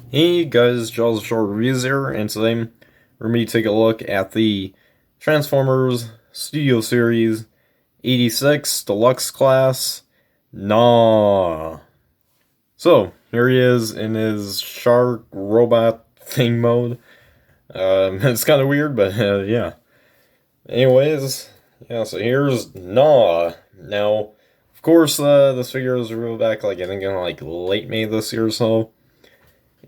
Hey guys, Jaws Short Reviews here, and today we're going to take a look at the Transformers Studio Series 86 Deluxe class, Gnaw. So, here he is in his shark robot thing mode. It's kind of weird, but yeah. Anyways, yeah, so here's Gnaw. Now, of course, this figure was revealed back, like, I think in, like, late May this year or so.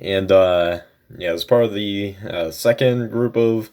And yeah, as part of the second group of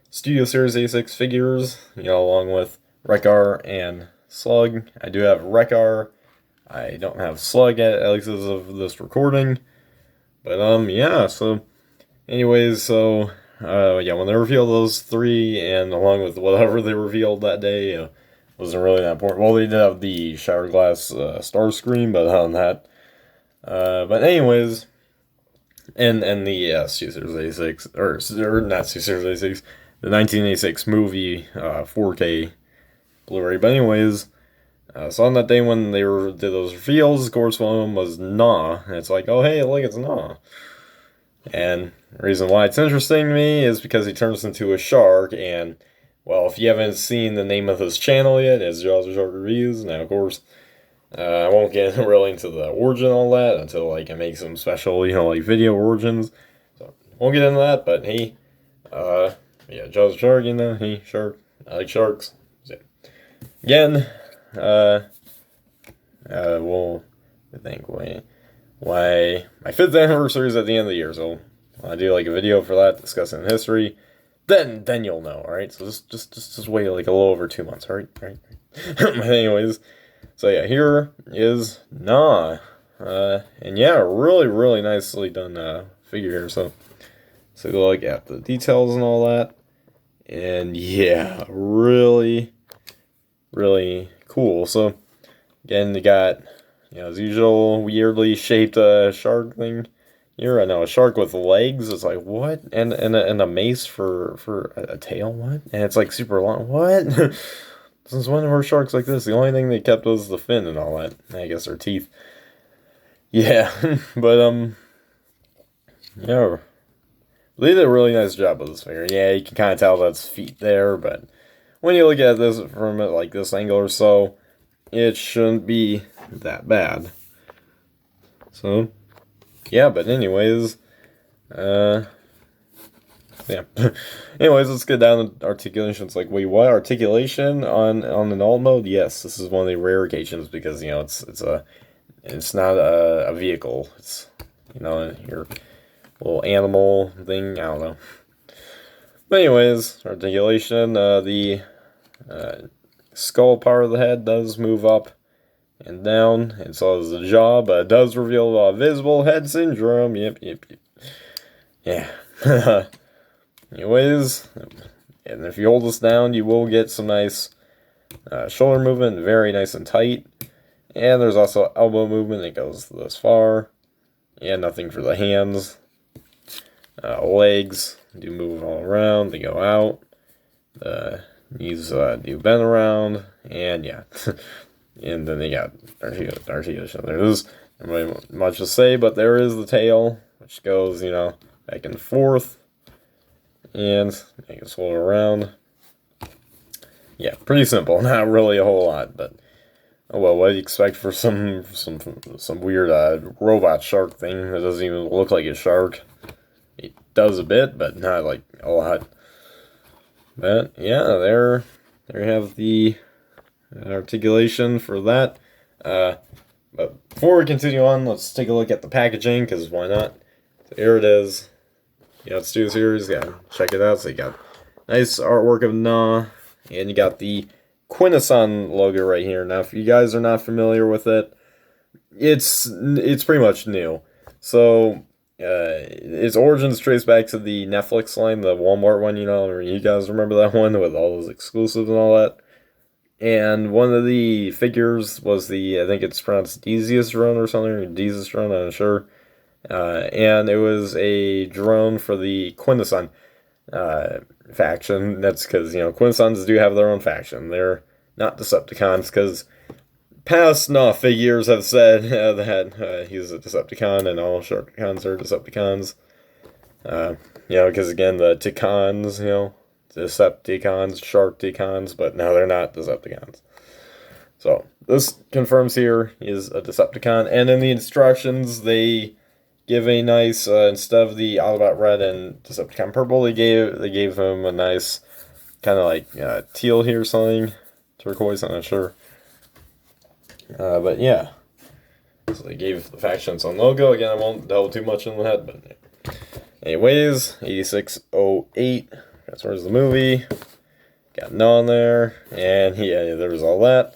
Studio Series A6 figures, along with Wreck-Ar and Slug. I do have Wreck-Ar. I don't have Slug at least as of this recording. But yeah, so anyways, so yeah, when they revealed those three, and along with whatever they revealed that day, wasn't really that important. Well, they did have the Shattered Glass star screen, but other than that, but anyways. And the Caesar's A6, or not Caesar's A6, the 1986 movie 4K Blu-ray. But anyways, so on that day when they did those reveals, of course, one of them was Gnaw. And it's like, oh hey, look, it's Gnaw. And the reason why it's interesting to me is because he turns into a shark. And well, if you haven't seen the name of this channel yet, it's Jaws Shark Reviews. Now, of course, I won't get really into the origin and all that until like I make some special, like video origins. So won't get into that, but hey, yeah, Jaws Shark, hey, shark, I like sharks. So, again, we'll think why my 5th anniversary is at the end of the year, so I do like a video for that discussing history. Then you'll know, all right? So just wait like a little over 2 months, all right? Anyways. So yeah, here is Gnaw. And yeah, really nicely done figure here. So take a look at the details and all that. And yeah, really cool. So again, you got, as usual, weirdly shaped shark thing here. I know, a shark with legs. It's like, what? And a mace for a tail, what? And it's like super long, what? Since when were sharks like this? The only thing they kept was the fin and all that. I guess their teeth. Yeah, but yeah, they did a really nice job with this figure. Yeah, you can kind of tell that's feet there, but when you look at this from like this angle or so, it shouldn't be that bad. So, yeah, but anyways, yeah. Anyways, let's get down to articulations. Like, wait, what? Articulation on an alt mode? Yes, this is one of the rare occasions because it's not a vehicle. It's your little animal thing. I don't know. But anyways, articulation. The skull part of the head does move up and down, and so does the jaw. But it does reveal visible head syndrome. Yep. Yeah. Anyways, and if you hold this down, you will get some nice shoulder movement, very nice and tight. And there's also elbow movement that goes this far. And nothing for the hands. Legs do move all around, they go out. The knees do bend around, and yeah. And then they got articulation. There is not really much to say, but there is the tail, which goes, back and forth. And I can swirl around. Yeah, pretty simple. Not really a whole lot, but oh well. What do you expect for some weird robot shark thing that doesn't even look like a shark? It does a bit, but not like a lot. But yeah, there you have the articulation for that. But before we continue on, let's take a look at the packaging, because why not? So here it is. It's Studio Series, check it out. So you got nice artwork of Gnaw, and you got the Quintesson logo right here. Now, if you guys are not familiar with it, it's pretty much new. So, its origins trace back to the Netflix line, the Walmart one, you guys remember that one with all those exclusives and all that? And one of the figures was I think it's pronounced Dezius drone or something, or Dezius drone, I'm not sure. And it was a drone for the Quintesson faction. That's because, Quintessons do have their own faction. They're not Decepticons, because past Gnaw figures have said that he's a Decepticon and all Sharkticons are Decepticons. Because again, the Ticons, Decepticons, Sharkticons, but no, they're not Decepticons. So, this confirms here is a Decepticon, and in the instructions, they give a nice, instead of the Autobot red and Decepticon purple, they gave him a nice, kind of like teal here or something, turquoise, I'm not sure. But yeah, so they gave the faction some logo. Again, I won't delve too much into that, but yeah. Anyways, 8608, that's where's the movie. Got Gnaw on there, and yeah, there was all that.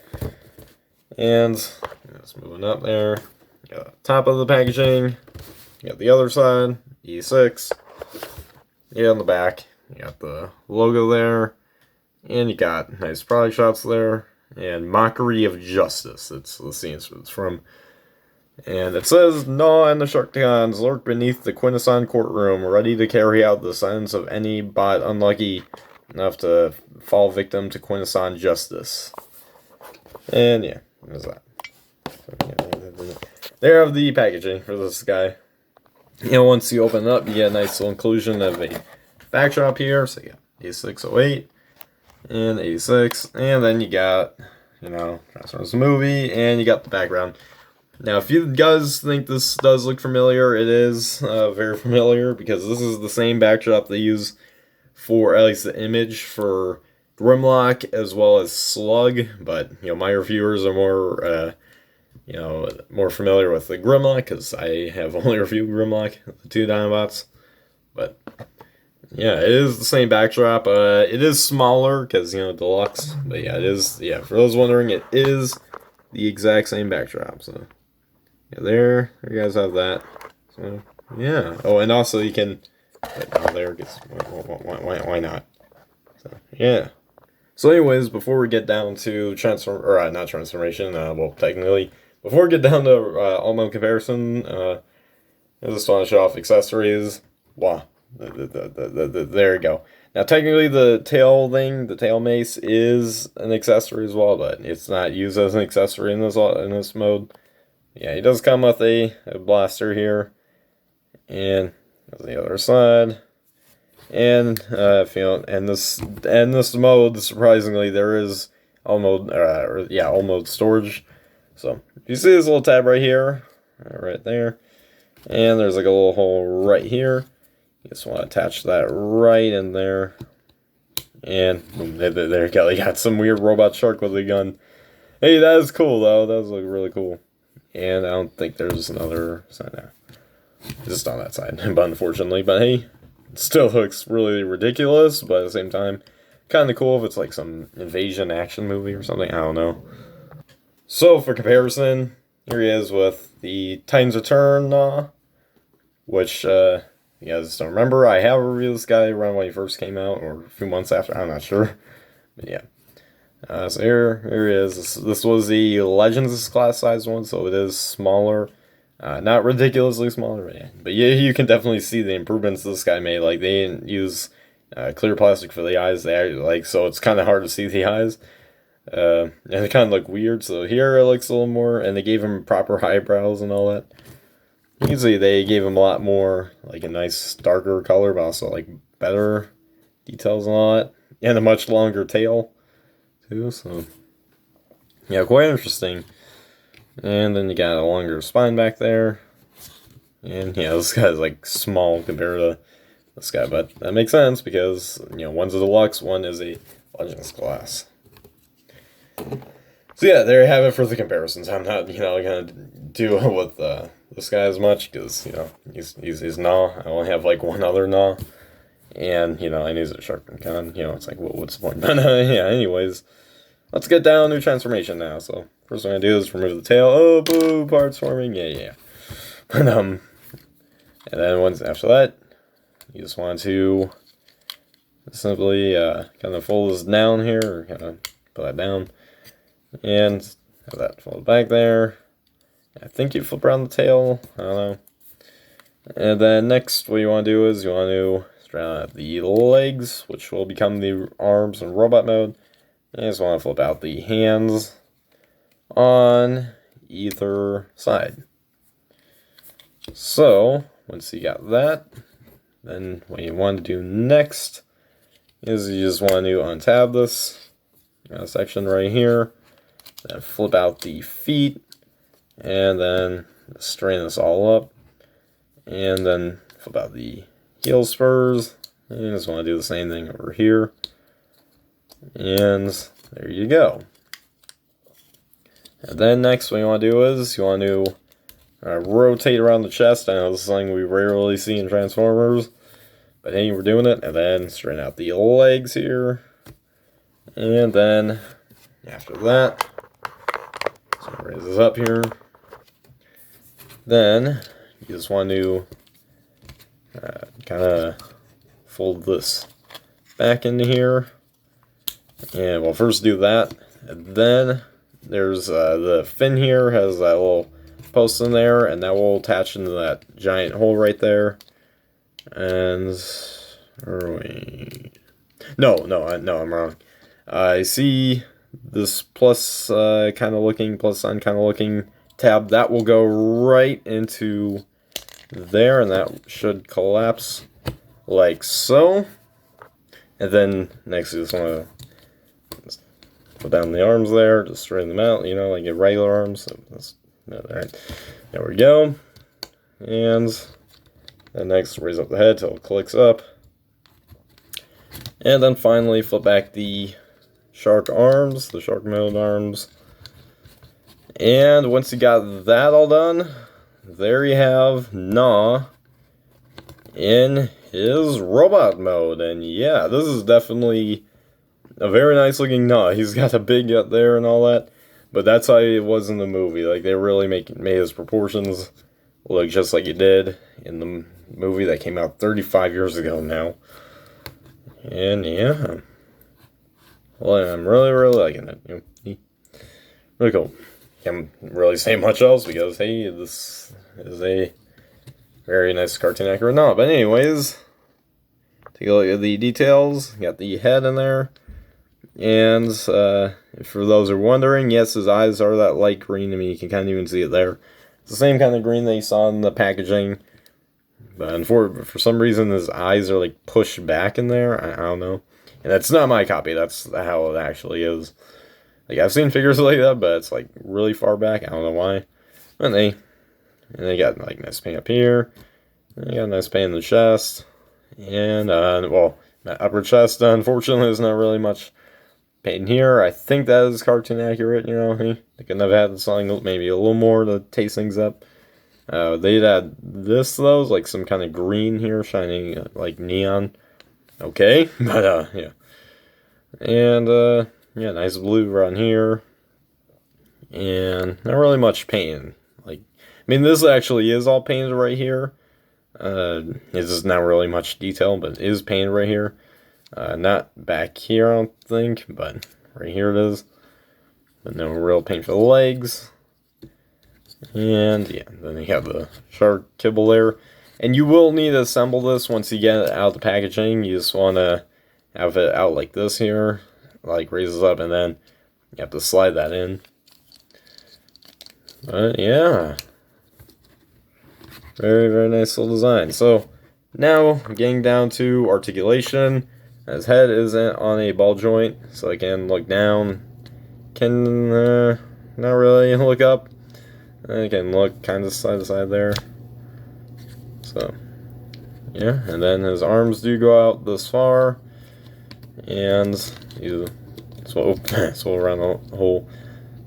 And just moving up there, got the top of the packaging, you got the other side, E6. Yeah, on the back, you got the logo there, and you got nice product shots there, and Mockery of Justice. It's the scene it's from. And it says, Gnaw and the Sharkticons lurk beneath the Quintesson courtroom, ready to carry out the sentence of any bot unlucky enough to fall victim to Quintesson justice. And yeah, there's that. There have the packaging for this guy. Once you open it up, you get a nice little inclusion of a backdrop here. So you got 8608 and 86, and then you got, Transformers the movie, and you got the background. Now, if you guys think this does look familiar, it is very familiar, because this is the same backdrop they use for, at least the image, for Grimlock as well as Slug, but, my reviewers are more, more familiar with the Grimlock, because I have only reviewed Grimlock, the two Dinobots, but, yeah, it is the same backdrop. It is smaller, because, Deluxe, but yeah, it is, for those wondering, it is the exact same backdrop, so... Yeah, there you guys have that. So, yeah. Oh, and also you can... there, because why not? So, yeah. So anyways, before we get down to not transformation, well, technically, before we get down to all-mode comparison, I just want to show off accessories. Wow. There you go. Now, technically, the tail thing, the tail mace, is an accessory as well, but it's not used as an accessory in this mode. Yeah, he does come with a blaster here, and the other side, and this mode, surprisingly, there is all mode storage. So you see this little tab right here, right there, and there's like a little hole right here. You just want to attach that right in there, and boom, there you go. You got some weird robot shark with a gun. Hey, that is cool though. That was like really cool. And I don't think there's another side there. Just on that side, but unfortunately. But hey, it still looks really ridiculous, but at the same time, kind of cool if it's like some invasion action movie or something. I don't know. So, for comparison, here he is with the Titans Return Gnaw, which, you guys don't remember. I have reviewed this guy around when he first came out, or a few months after. I'm not sure. But yeah. So here he is. This was the Legends class size one, so it is smaller. Not ridiculously smaller, but yeah, you can definitely see the improvements this guy made. Like, they didn't use clear plastic for the eyes. So it's kind of hard to see the eyes. And they kind of look weird. So here it looks a little more, and they gave him proper eyebrows and all that. Usually they gave him a lot more, like a nice darker color, but also like better details and all that, and a much longer tail. So, yeah, quite interesting. And then you got a longer spine back there. And, yeah, this guy's, like, small compared to this guy. But that makes sense because, one's a Deluxe, one is a Legends class. So, yeah, there you have it for the comparisons. I'm not, going to do with this guy as much because, he's Gnaw. I only have, like, one other Gnaw. And, I use a sharpened gun. It's like, what's the point? But, yeah, anyways. Let's get down to transformation now. So, first thing I do is remove the tail. Oh, boo, parts forming. Yeah. But, and then once after that, you just want to simply kind of fold this down here, or kind of put that down, and have that fold back there. I think you flip around the tail. I don't know. And then next, what you want to do is you want to straighten out the legs, which will become the arms in robot mode. I just want to flip out the hands on either side. So, once you got that, then what you want to do next is you just want to untab this section right here, then flip out the feet, and then straighten this all up, and then flip out the heel spurs, and you just want to do the same thing over here, and there you go. And then next what you want to do is you want to rotate around the chest. I know this is something we rarely see in Transformers, but hey, we're doing it. And then straighten out the legs here. And then after that, so raise this up here. Then you just want to kind of fold this back into here. And we'll first do that. And then there's the fin here has that little post in there, and that will attach into that giant hole right there. And no, I'm wrong. I see this plus kind of looking, plus sign kind of looking tab that will go right into there, and that should collapse like so. And then next you just want to put down the arms there, just straighten them out, you know, like your regular arms. So that's, alright, there we go. And then next, raise up the head till it clicks up. And then finally, flip back the shark arms, the shark mode arms. And once you got that all done, there you have Gnaw in his robot mode. And yeah, this is definitely a very nice looking Gnaw. He's got a big gut there and all that, but that's how it was in the movie. Like, they really made his proportions look just like it did in the movie that came out 35 years ago now. And yeah, well, I'm really liking it. You know, really cool. Can't really say much else because hey, this is a very nice cartoon accurate Gnaw. But anyways, take a look at the details. Got the head in there. And for those who are wondering, yes, his eyes are that light green. I mean, you can kind of even see it there. It's the same kind of green that you saw in the packaging. But for some reason, his eyes are like pushed back in there. I don't know. And that's not my copy. That's how it actually is. Like, I've seen figures like that, but it's like really far back. I don't know why. And they got like nice paint up here. And they got a nice paint in the chest. And well, that upper chest, unfortunately, there's not really much paint here. I think that is cartoon accurate, you know. They couldn't have had something maybe a little more to taste things up. They'd add this, though, like some kind of green here, shining like neon. Okay, but yeah. And yeah, nice blue around here. And not really much paint. Like, I mean, this actually is all painted right here. It's just not really much detail, but it is painted right here. Not back here, I don't think, but right here it is. But no real paint for the legs. And yeah, then you have the shark kibble there. And you will need to assemble this once you get it out of the packaging. You just want to have it out like this here. Like, raises up, and then you have to slide that in. But yeah. Very nice little design. So, now, getting down to articulation. His head isn't on a ball joint, so I can look down. Can not really look up. I can look kind of side to side there. So, yeah. And then his arms do go out this far. And you swivel around the whole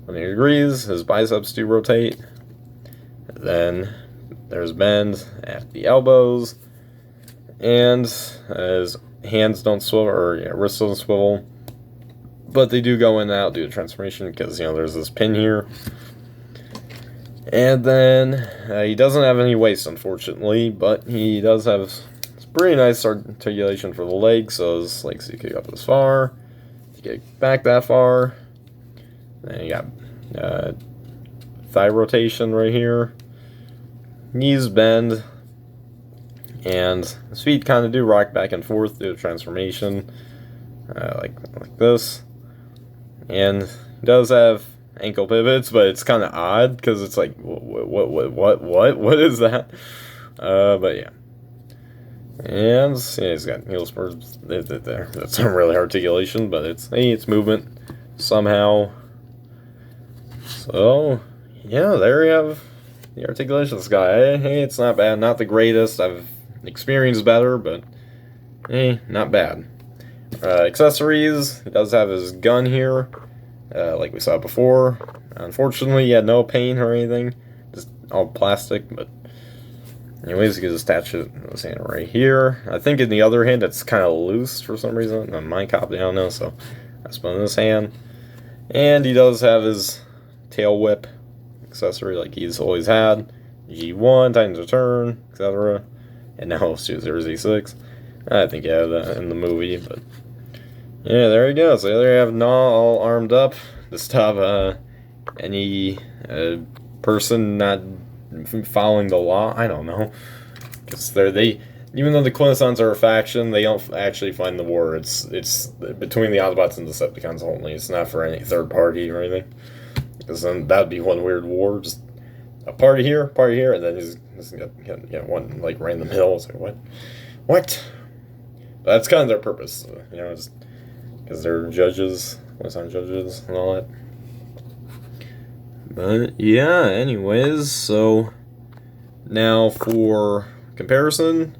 180 degrees. His biceps do rotate. And then there's bend at the elbows. And his hands don't swivel, or yeah, wrists don't swivel, but they do go in and out due to transformation because, you know, there's this pin here. And then he doesn't have any waist, unfortunately, but he does have pretty nice articulation for the legs. So his legs you can go up this far, you get back that far. Then you got thigh rotation right here, knees bend. And his feet kind of do rock back and forth due to transformation, like this. And he does have ankle pivots, but it's kind of odd because it's like, what is that? But yeah. And yeah, he's got heel spurs there. That's not really articulation, but it's movement somehow. So yeah, there you have the Articulations guy. Hey, it's not bad, not the greatest. I've experienced better, but hey, not bad. Accessories, he does have his gun here, like we saw before. Unfortunately, he had no paint or anything, just all plastic, but anyways, you can just attach it to his hand right here. I think in the other hand, it's kind of loose for some reason. On my copy, I don't know, so that's put in his hand. And he does have his tail whip accessory like he's always had. G1, Titan's Return, etc. And now it's 0Z6. I think he had that in the movie, but yeah, there you go. So there you have Gnaw all armed up to stop any person not following the law. I don't know, because even though the Quintessons are a faction, they don't actually find the war. It's between the Autobots and Decepticons only. It's not for any third party or anything. Because then that'd be one weird war. Just a party here, and then he's got one like right in the middle. It's like what? But that's kind of their purpose, just because they're judges, Quintesson judges, and all that. But yeah, anyways, so now for comparison,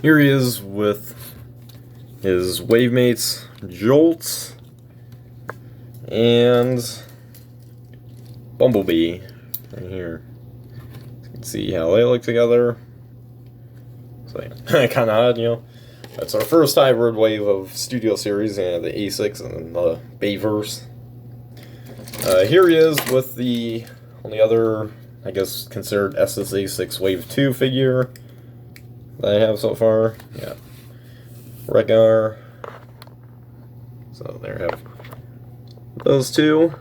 here he is with his wave mates, Jolt and Bumblebee, right here. You can see how they look together. So yeah, kind of odd, That's our first hybrid wave of Studio Series, the A6 and the Bayverse. Here he is with the only other, I guess, considered SSA6 Wave 2 figure that I have so far. Yeah. Ragnar. So there you have those two.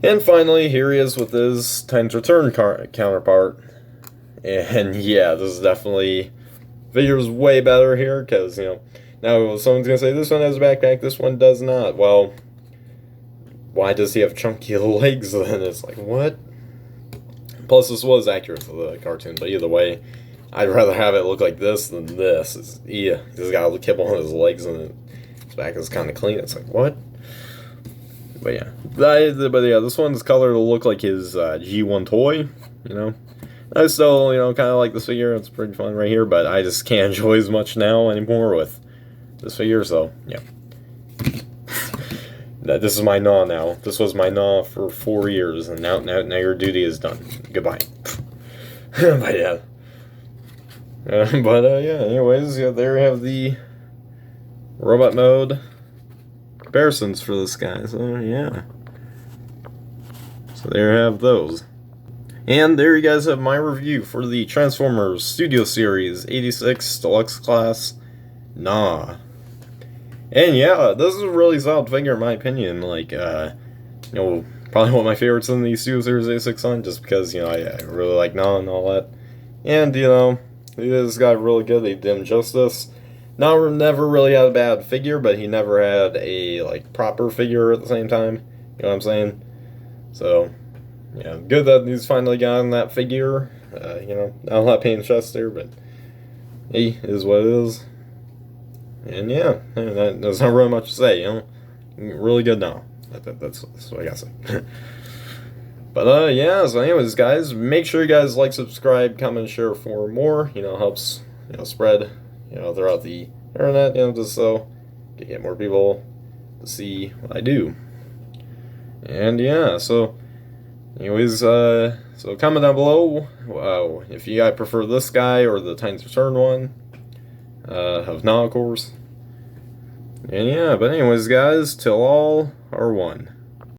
And finally, here he is with his Titan's Return counterpart. And yeah, this is definitely, figure's way better here, because, now someone's going to say, this one has a backpack, this one does not. Well, why does he have chunky legs then? It's like, what? Plus, this was accurate to the cartoon, but either way, I'd rather have it look like this than this. He's got a kibble on his legs, and his back is kind of clean. It's like, what? But yeah. This one's colored to look like his G1 toy, I still, kind of like this figure. It's pretty fun right here, but I just can't enjoy as much now anymore with this figure, so, yeah. This is my Gnaw now. This was my Gnaw for 4 years, and now your duty is done. Goodbye. But yeah. Yeah, anyways, there you have the robot mode comparisons for this guy, so yeah. So there you have those. And there you guys have my review for the Transformers Studio Series 86 Deluxe Class Gnaw. And yeah, this is a really solid figure in my opinion. Like, probably one of my favorites in the Studio Series 86 line, just because, I really like Gnaw and all that. And, this guy really good. They did him justice. Gnaw never really had a bad figure, but he never had a, proper figure at the same time. You know what I'm saying? So, yeah, good that he's finally gotten that figure. Not a lot of pain in the chest there, but he is what it is. And yeah, there's not really much to say, Really good now. That's what I gotta say. But yeah, so anyways, guys, make sure you guys like, subscribe, comment, share for more. Helps, spread, throughout the internet, just so you get more people to see what I do. And yeah, so anyways, so comment down below if you guys prefer this guy or the Titan's Return one. Of Gnaw, of course. And yeah, but anyways, guys, till all are one.